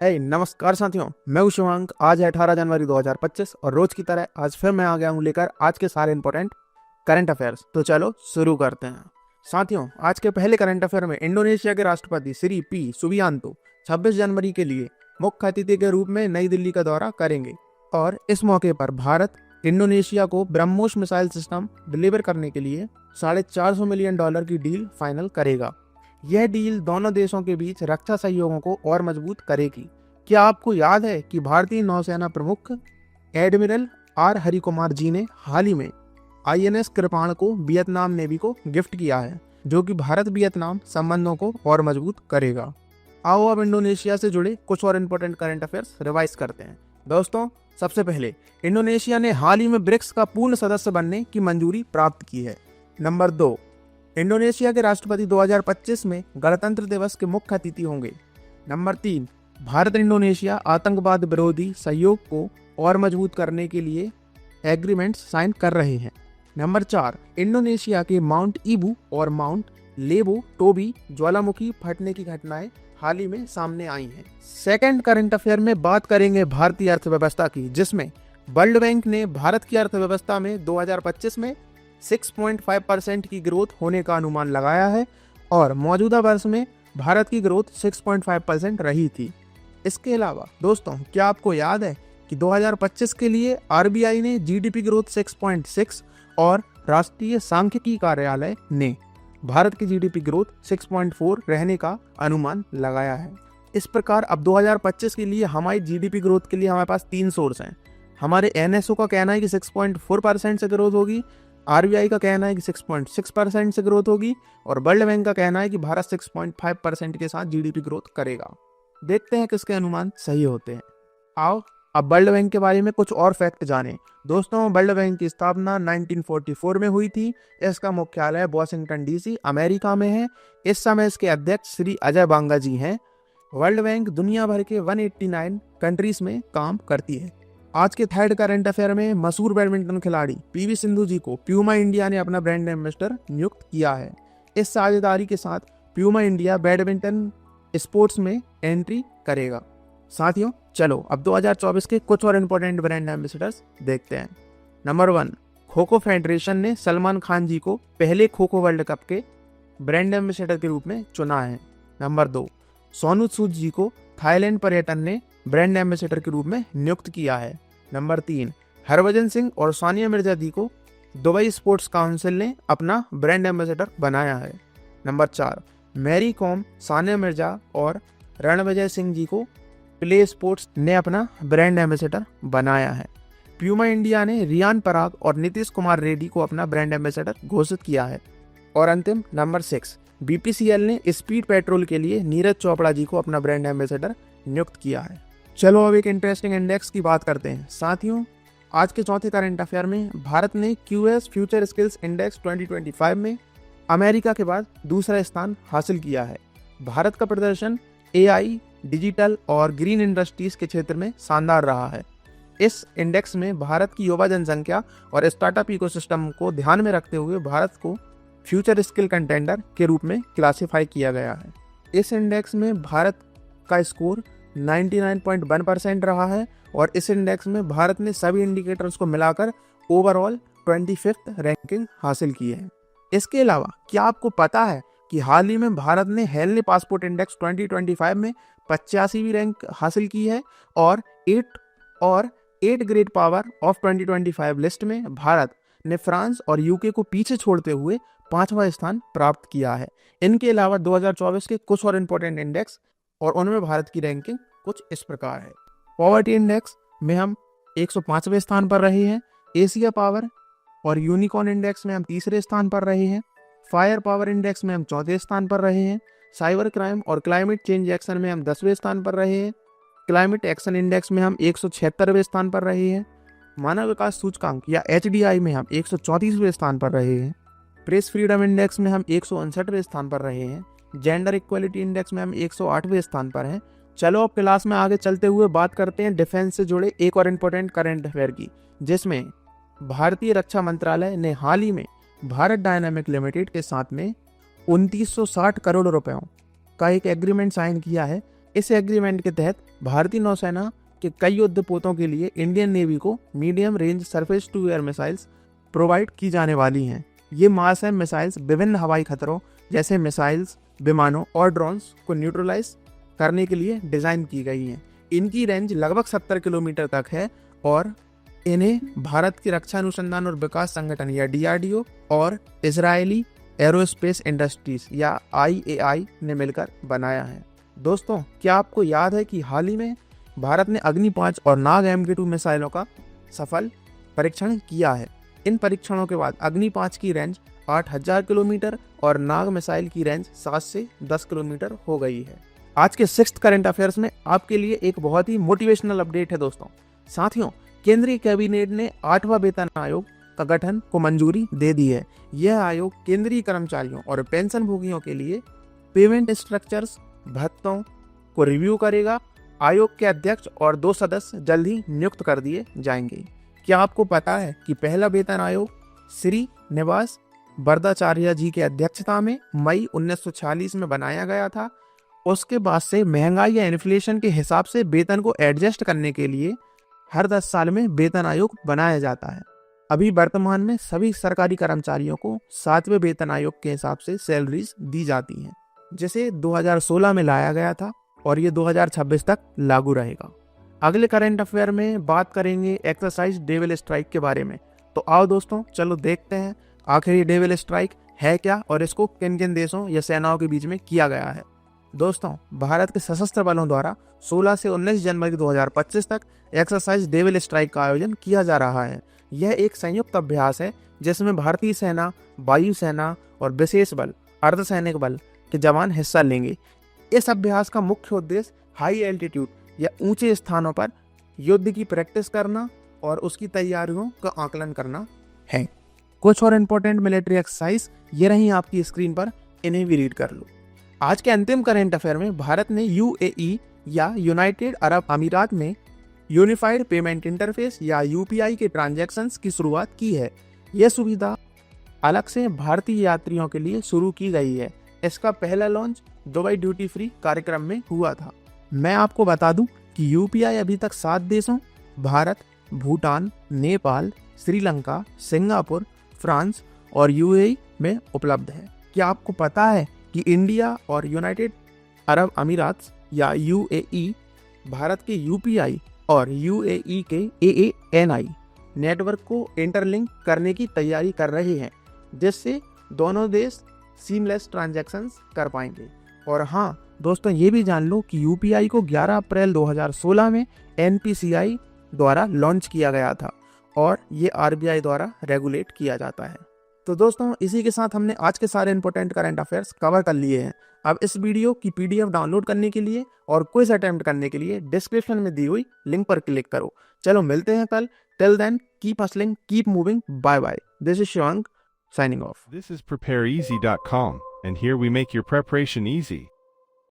नमस्कार साथियों, मैं हूं शिवांक। आज है 18 जनवरी 2025 और रोज की तरह आज फिर मैं आ गया हूं लेकर आज के सारे इंपॉर्टेंट करंट अफेयर्स। तो चलो शुरू करते हैं। साथियों, आज के पहले करंट अफेयर में इंडोनेशिया के राष्ट्रपति श्री पी सुबियांतो 26 जनवरी के लिए मुख्य अतिथि के रूप में नई दिल्ली का दौरा करेंगे और इस मौके पर भारत इंडोनेशिया को ब्रह्मोस मिसाइल सिस्टम डिलीवर करने के लिए $450 मिलियन की डील फाइनल करेगा। यह डील दोनों देशों के बीच रक्षा सहयोगों को और मजबूत करेगी। क्या आपको याद है कि भारतीय नौसेना प्रमुख एडमिरल आर हरिकुमार जी ने हाल ही में INS कृपाण को वियतनाम नेवी को गिफ्ट किया है, जो कि भारत वियतनाम संबंधों को और मजबूत करेगा। आओ अब इंडोनेशिया से जुड़े कुछ और इम्पोर्टेंट करंट अफेयर्स रिवाइज करते हैं। दोस्तों, सबसे पहले इंडोनेशिया ने हाल ही में ब्रिक्स का पूर्ण सदस्य बनने की मंजूरी प्राप्त की है। नंबर 2, इंडोनेशिया के राष्ट्रपति 2025 में गणतंत्र दिवस के मुख्य अतिथि होंगे। नंबर 3, भारत इंडोनेशिया आतंकवाद विरोधी सहयोग को और मजबूत करने के लिए एग्रीमेंट्स साइन कर रहे हैं। नंबर 4, इंडोनेशिया के माउंट ईबू और माउंट लेबो टोबी ज्वालामुखी फटने की घटनाएं हाल ही में सामने आई हैं। सेकंड करंट अफेयर में बात करेंगे भारतीय अर्थव्यवस्था की, जिसमें वर्ल्ड बैंक ने भारत की अर्थव्यवस्था में 2025 में 6.5% की ग्रोथ होने का अनुमान लगाया है और मौजूदा वर्ष में भारत की ग्रोथ 6.5% रही थी। इसके अलावा दोस्तों, क्या आपको याद है कि 2025 के लिए RBI ने GDP ग्रोथ 6.6 और राष्ट्रीय सांख्यिकी कार्यालय ने भारत की GDP ग्रोथ 6.4 रहने का अनुमान लगाया है। इस प्रकार अब 2025 के लिए हमारी GDP ग्रोथ के लिए हमारे पास 3 सोर्स हैं। हमारे NSO का कहना है कि 6.4% से ग्रोथ होगी, RBI का कहना है कि 6.6% से ग्रोथ होगी और वर्ल्ड बैंक का कहना है कि भारत 6.5% के साथ GDP ग्रोथ करेगा। देखते हैं किसके अनुमान सही होते हैं। आओ अब वर्ल्ड बैंक के बारे में कुछ और फैक्ट जानें। दोस्तों, वर्ल्ड बैंक की स्थापना 1944 में हुई थी। इसका मुख्यालय वॉशिंगटन DC अमेरिका में है। इस समय इसके अध्यक्ष श्री अजय बांगा जी हैं। वर्ल्ड बैंक दुनिया भर के 189 कंट्रीज में काम करती है। आज के थर्ड करंट अफेयर में मशहूर बैडमिंटन खिलाड़ी PV सिंधु जी को प्यूमा इंडिया ने अपना ब्रांड एम्बेसडर नियुक्त किया है। इस साझेदारी के साथ प्यूमा इंडिया बैडमिंटन स्पोर्ट्स में एंट्री करेगा। साथियों, चलो अब 2024 के कुछ और इम्पोर्टेंट ब्रांड एम्बेसडर्स देखते हैं। नंबर 1, खो खो फेडरेशन ने सलमान खान जी को पहले खो खो वर्ल्ड कप के ब्रांड एम्बेसडर के रूप में चुना है। नंबर 2, सोनू सूद जी को थाईलैंड पर्यटन ने ब्रांड एम्बेसडर के रूप में नियुक्त किया है। नंबर 3, हरभजन सिंह और सानिया मिर्जा जी को दुबई स्पोर्ट्स काउंसिल ने अपना ब्रांड एम्बेसडर बनाया है। नंबर 4, मैरी कॉम, सानिया मिर्जा और रणविजय सिंह जी को प्ले स्पोर्ट्स ने अपना ब्रांड एम्बेसडर बनाया है। प्यूमा इंडिया ने रियान पराग और नीतीश कुमार रेड्डी को अपना ब्रांड एम्बेसडर घोषित किया है। और अंतिम नंबर 6, BPCL ने स्पीड पेट्रोल के लिए नीरज चोपड़ा जी को अपना ब्रांड एम्बेसडर नियुक्त किया है। चलो अब एक इंटरेस्टिंग इंडेक्स की बात करते हैं। साथियों, आज के चौथे करंट अफेयर में भारत ने QS फ्यूचर स्किल्स इंडेक्स 2025 में अमेरिका के बाद दूसरा स्थान हासिल किया है। भारत का प्रदर्शन AI, डिजिटल और ग्रीन इंडस्ट्रीज के क्षेत्र में शानदार रहा है। इस इंडेक्स में भारत की युवा जनसंख्या और स्टार्टअप इकोसिस्टम को ध्यान में रखते हुए भारत को फ्यूचर स्किल कंटेंडर के रूप में क्लासिफाई किया गया है। इस इंडेक्स में भारत का स्कोर 99.1% रहा है और इस इंडेक्स में भारत ने सभी इंडिकेटर्स को मिलाकर ओवरऑल 25th रैंकिंग हासिल की है। इसके अलावा क्या आपको पता है कि हाल ही में भारत ने हेनली पासपोर्ट इंडेक्स 2025 में 85वीं रैंक हासिल की है और 8 ग्रेट पावर ऑफ 2025 लिस्ट में भारत ने फ्रांस और UK को पीछे छोड़ते हुए 5वां स्थान प्राप्त किया है। इनके अलावा 2024 के कुछ और इम्पोर्टेंट इंडेक्स और उनमें भारत की रैंकिंग कुछ इस प्रकार है। पॉवर्टी इंडेक्स में हम 105वें स्थान पर रहे हैं। एशिया पावर और यूनिकॉर्न इंडेक्स में हम 3रे स्थान पर रहे हैं। फायर पावर इंडेक्स में हम 4थे स्थान पर रहे हैं। साइबर क्राइम और क्लाइमेट चेंज एक्शन में हम 10वें स्थान पर रहे हैं। क्लाइमेट एक्शन इंडेक्स में हम 176वें स्थान पर रहे हैं। मानव विकास सूचकांक या HDI में हम 134वें स्थान पर रहे हैं। प्रेस फ्रीडम इंडेक्स में हम 159वें स्थान पर रहे हैं। जेंडर इक्वलिटी इंडेक्स में हम 108वें स्थान पर हैं। चलो अब क्लास में आगे चलते हुए बात करते हैं डिफेंस से जुड़े एक और इम्पोर्टेंट करंट अफेयर की, जिसमें भारतीय रक्षा मंत्रालय ने हाल ही में भारत डायनामिक लिमिटेड के साथ में 2960 करोड़ रुपयों का एक एग्रीमेंट साइन किया है, इस एग्रीमेंट के तहत भारतीय नौसेना के कई युद्धपोतों के लिए इंडियन नेवी को medium range surface to air missiles provide की जाने वाली हैं। ये मार्सम मिसाइल्स विभिन्न हवाई खतरों जैसे मिसाइल्स, विमानों और ड्रोन्स को न्यूट्रलाइज करने के लिए डिज़ाइन की गई हैं। इनकी रेंज लगभग 70 किलोमीटर तक है और इन्हें भारत की रक्षा अनुसंधान और विकास संगठन या DRDO और इजरायली एरोस्पेस इंडस्ट्रीज या IAI ने मिलकर बनाया है। दोस्तों, क्या आपको याद है कि हाल ही में भारत ने अग्नि 5 और नाग MK2 मिसाइलों का सफल परीक्षण किया है। इन परीक्षणों के बाद अग्नि 5 की रेंज 8000 किलोमीटर और नाग मिसाइल की रेंज 7 से 10 किलोमीटर हो गई है। आज के 6th करंट अफेयर्स में आपके लिए एक बहुत ही मोटिवेशनल अपडेट है दोस्तों। साथियों, केंद्रीय कैबिनेट ने 8वां वेतन आयोग का गठन को मंजूरी दे दी है। यह आयोग केंद्रीय कर्मचारियों और पेंशन भोगियों के लिए पेमेंट स्ट्रक्चर्स, भत्तों को रिव्यू करेगा। आयोग के अध्यक्ष और 2 सदस्य जल्द ही नियुक्त कर दिए जाएंगे। क्या आपको पता है कि पहला वेतन आयोग श्री निवास भरदाचार्य जी की अध्यक्षता में मई 1946 में बनाया गया था। उसके बाद से महंगाई या इन्फ्लेशन के हिसाब से वेतन को एडजस्ट करने के लिए हर 10 साल में वेतन आयोग बनाया जाता है। अभी वर्तमान में सभी सरकारी कर्मचारियों को 7वें वेतन आयोग के हिसाब से सैलरीज दी जाती हैं, जिसे 2016 में लाया गया था और ये 2026 तक लागू रहेगा। अगले करंट अफेयर में बात करेंगे एक्सरसाइज डेविल स्ट्राइक के बारे में। तो आओ दोस्तों, चलो देखते हैं आखिर ये डेविल स्ट्राइक है क्या और इसको किन किन देशों या सेनाओं के बीच में किया गया है। दोस्तों, भारत के सशस्त्र बलों द्वारा 16 से 19 जनवरी 2025 तक एक्सरसाइज डेविल स्ट्राइक का आयोजन किया जा रहा है। यह एक संयुक्त अभ्यास है जिसमें भारतीय सेना, वायुसेना और विशेष बल, अर्धसैनिक बल के जवान हिस्सा लेंगे। इस अभ्यास का मुख्य उद्देश्य हाई एल्टीट्यूड या ऊंचे स्थानों पर युद्ध की प्रैक्टिस करना और उसकी तैयारियों का आकलन करना है। कुछ और इम्पोर्टेंट मिलिट्री एक्सरसाइज ये रही आपकी स्क्रीन पर, इन्हें भी रीड कर लो। आज के अंतिम करंट अफेयर में भारत ने UAE या यूनाइटेड अरब अमीरात में यूनिफाइड पेमेंट इंटरफेस या UPI के ट्रांजैक्शंस की शुरुआत की है। यह सुविधा अलग से भारतीय यात्रियों के लिए शुरू की गई है। इसका पहला लॉन्च दुबई ड्यूटी फ्री कार्यक्रम में हुआ था। मैं आपको बता दूं कि UPI अभी तक 7 देशों भारत, भूटान, नेपाल, श्रीलंका, सिंगापुर, फ्रांस और UAE में उपलब्ध है। क्या आपको पता है कि इंडिया और यूनाइटेड अरब अमीरात या UAE भारत के UPI और UAE के AANI नेटवर्क को इंटरलिंक करने की तैयारी कर रहे हैं, जिससे दोनों देश सीमलेस ट्रांजैक्शंस कर पाएंगे। और हाँ दोस्तों, ये भी जान लो कि UPI को 11 अप्रैल 2016 में NPCI द्वारा लॉन्च किया गया था और ये RBI द्वारा रेगुलेट किया जाता है। तो दोस्तों, इसी के साथ हमने आज के सारे इंपॉर्टेंट करंट अफेयर्स कवर कर लिए हैं। अब इस वीडियो की PDF डाउनलोड करने के लिए और क्विज अटेम्प्ट करने के लिए डिस्क्रिप्शन में दी हुई लिंक पर क्लिक करो। चलो मिलते हैं कल। Till then, keep hustling, keep moving, bye bye. This is Shivang signing off. This is prepareeasy.com, and here we make your preparation easy.